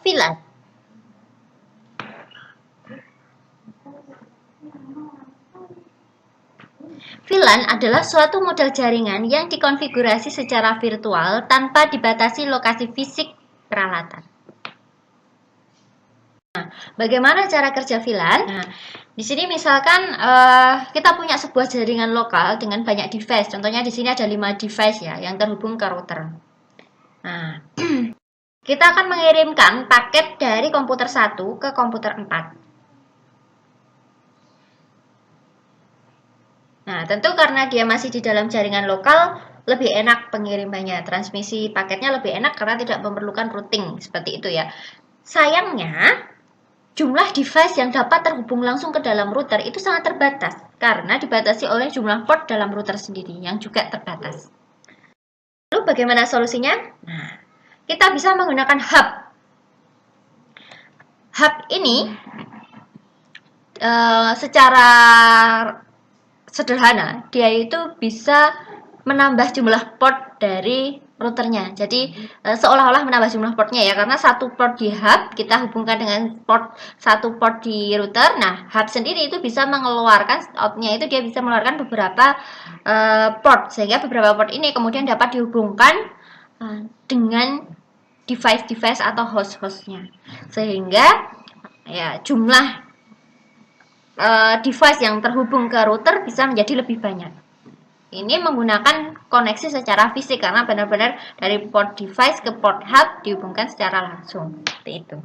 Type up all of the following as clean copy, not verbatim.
VLAN? VLAN adalah suatu model jaringan yang dikonfigurasi secara virtual tanpa dibatasi lokasi fisik peralatan. Nah, bagaimana cara kerja VLAN? Nah, di sini misalkan kita punya sebuah jaringan lokal dengan banyak device. Contohnya di sini ada 5 device ya yang terhubung ke router. Nah, kita akan mengirimkan paket dari komputer 1 ke komputer 4. Nah, tentu karena dia masih di dalam jaringan lokal, lebih enak pengirimannya. Transmisi paketnya lebih enak karena tidak memerlukan routing, seperti itu ya. Sayangnya, jumlah device yang dapat terhubung langsung ke dalam router itu sangat terbatas, karena dibatasi oleh jumlah port dalam router sendiri, yang juga terbatas. Lalu bagaimana solusinya? Nah, kita bisa menggunakan hub. Hub ini secara sederhana, dia itu bisa menambah jumlah port dari routernya. Jadi seolah-olah menambah jumlah portnya ya, karena satu port di hub kita hubungkan dengan satu port di router. Nah, hub sendiri itu bisa mengeluarkan outnya, itu dia bisa mengeluarkan beberapa port, sehingga beberapa port ini kemudian dapat dihubungkan dengan device-device atau host-hostnya, sehingga ya jumlah device yang terhubung ke router bisa menjadi lebih banyak. Ini menggunakan koneksi secara fisik karena benar-benar dari port device ke port hub dihubungkan secara langsung. Seperti itu.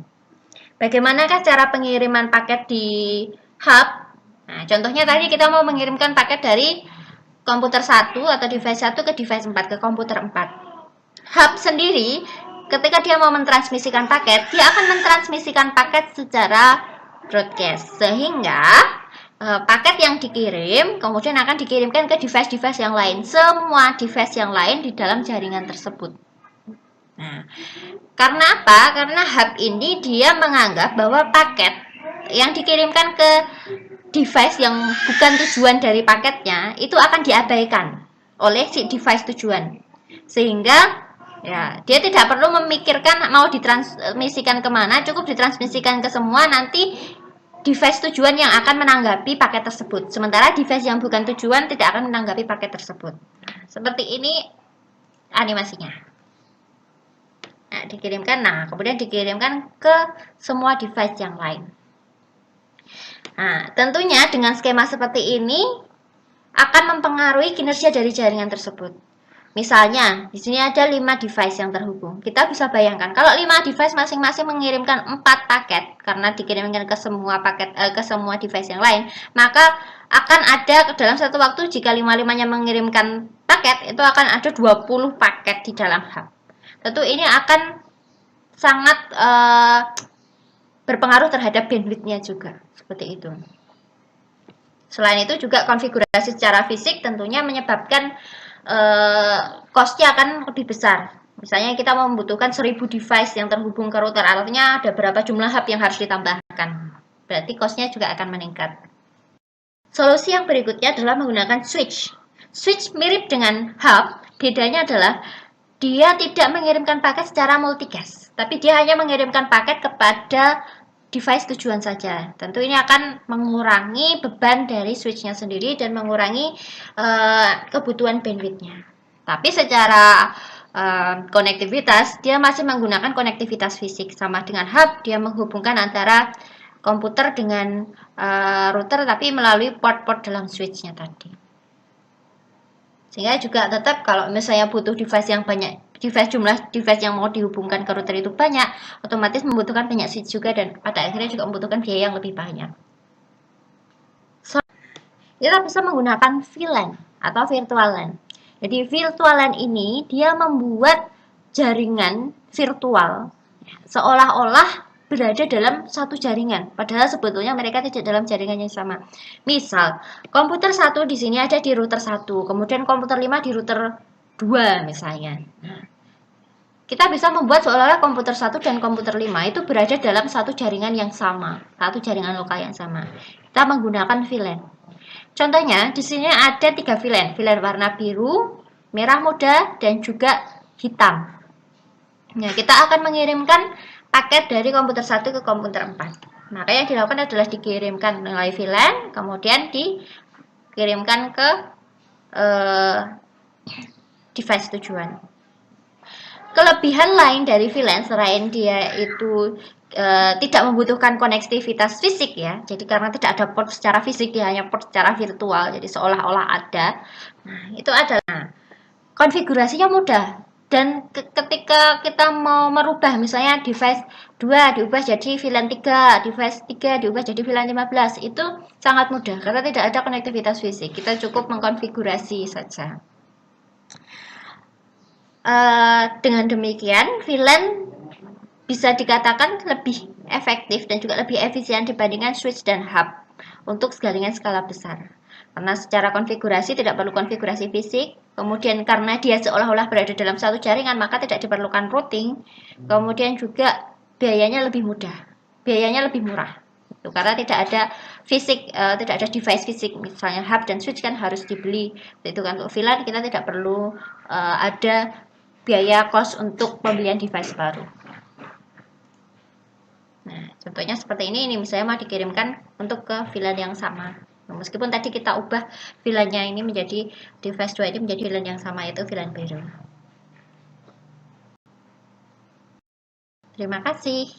Bagaimanakah cara pengiriman paket di hub? Nah, contohnya tadi kita mau mengirimkan paket dari komputer 1 atau device 1 ke device 4, ke komputer 4. Hub sendiri ketika dia mau mentransmisikan paket, dia akan mentransmisikan paket secara broadcast, sehingga paket yang dikirim kemudian akan dikirimkan ke device-device yang lain, semua device yang lain di dalam jaringan tersebut. Nah, karena apa? Karena hub ini dia menganggap bahwa paket yang dikirimkan ke device yang bukan tujuan dari paketnya itu akan diabaikan oleh si device tujuan, sehingga ya, dia tidak perlu memikirkan mau ditransmisikan kemana, cukup ditransmisikan ke semua, nanti device tujuan yang akan menanggapi paket tersebut. Sementara device yang bukan tujuan tidak akan menanggapi paket tersebut. Seperti ini animasinya. Nah, dikirimkan, kemudian dikirimkan ke semua device yang lain. Nah, tentunya dengan skema seperti ini akan mempengaruhi kinerja dari jaringan tersebut. Misalnya, di sini ada 5 device yang terhubung. Kita bisa bayangkan, kalau 5 device masing-masing mengirimkan 4 paket, karena dikirimkan ke semua ke semua device yang lain, maka akan ada dalam satu waktu jika 5-5-nya mengirimkan paket, itu akan ada 20 paket di dalam hub. Tentu ini akan sangat berpengaruh terhadap bandwidth-nya juga, seperti itu. Selain itu juga konfigurasi secara fisik tentunya menyebabkan cost-nya akan lebih besar. Misalnya kita membutuhkan 1000 device yang terhubung ke router, artinya ada berapa jumlah hub yang harus ditambahkan. Berarti cost-nya juga akan meningkat. Solusi yang berikutnya adalah menggunakan switch. Switch mirip dengan hub, bedanya adalah dia tidak mengirimkan paket secara multicast, tapi dia hanya mengirimkan paket kepada device tujuan saja. Tentu ini akan mengurangi beban dari switch-nya sendiri dan mengurangi kebutuhan bandwidth-nya. Tapi secara konektivitas, dia masih menggunakan konektivitas fisik. Sama dengan hub, dia menghubungkan antara komputer dengan router, tapi melalui port-port dalam switch-nya tadi. Sehingga juga tetap kalau misalnya butuh device yang banyak, jumlah device yang mau dihubungkan ke router itu banyak, otomatis membutuhkan banyak switch juga, dan pada akhirnya juga membutuhkan biaya yang lebih banyak. Kita bisa menggunakan VLAN atau virtual LAN. Jadi virtual LAN ini dia membuat jaringan virtual seolah-olah berada dalam satu jaringan, padahal sebetulnya mereka tidak dalam jaringan yang sama. Misal, komputer 1 di sini ada di router 1, kemudian komputer 5 di router 2 misalnya. Kita bisa membuat seolah-olah komputer 1 dan komputer 5 itu berada dalam satu jaringan yang sama, satu jaringan lokal yang sama. Kita menggunakan VLAN. Contohnya, di sini ada 3 VLAN, VLAN warna biru, merah muda, dan juga hitam. Nah, kita akan mengirimkan paket dari komputer 1 ke komputer 4. Maka yang dilakukan adalah dikirimkan melalui VLAN, kemudian dikirimkan ke device tujuan. Kelebihan lain dari VLAN selain dia itu tidak membutuhkan konektivitas fisik ya, jadi karena tidak ada port secara fisik, dia hanya port secara virtual, jadi seolah-olah ada. Nah, itu adalah konfigurasinya mudah. Dan ketika kita mau merubah misalnya device 2 diubah jadi VLAN 3, device 3 diubah jadi VLAN 15, itu sangat mudah karena tidak ada konektivitas fisik. Kita cukup mengkonfigurasi saja. Dengan demikian, VLAN bisa dikatakan lebih efektif dan juga lebih efisien dibandingkan switch dan hub untuk jaringan skala besar. Karena secara konfigurasi tidak perlu konfigurasi fisik, kemudian karena dia seolah-olah berada dalam satu jaringan maka tidak diperlukan routing, kemudian juga biayanya lebih mudah, biayanya lebih murah. Itu karena tidak ada fisik, tidak ada device fisik, misalnya hub dan switch kan harus dibeli. Itu kan untuk VLAN kita tidak perlu ada biaya cost untuk pembelian device baru. Nah, contohnya seperti ini misalnya mau dikirimkan untuk ke VLAN yang sama. Nah, meskipun tadi kita ubah VLAN-nya ini menjadi device 2 ini menjadi VLAN yang sama, yaitu VLAN biru. Terima kasih.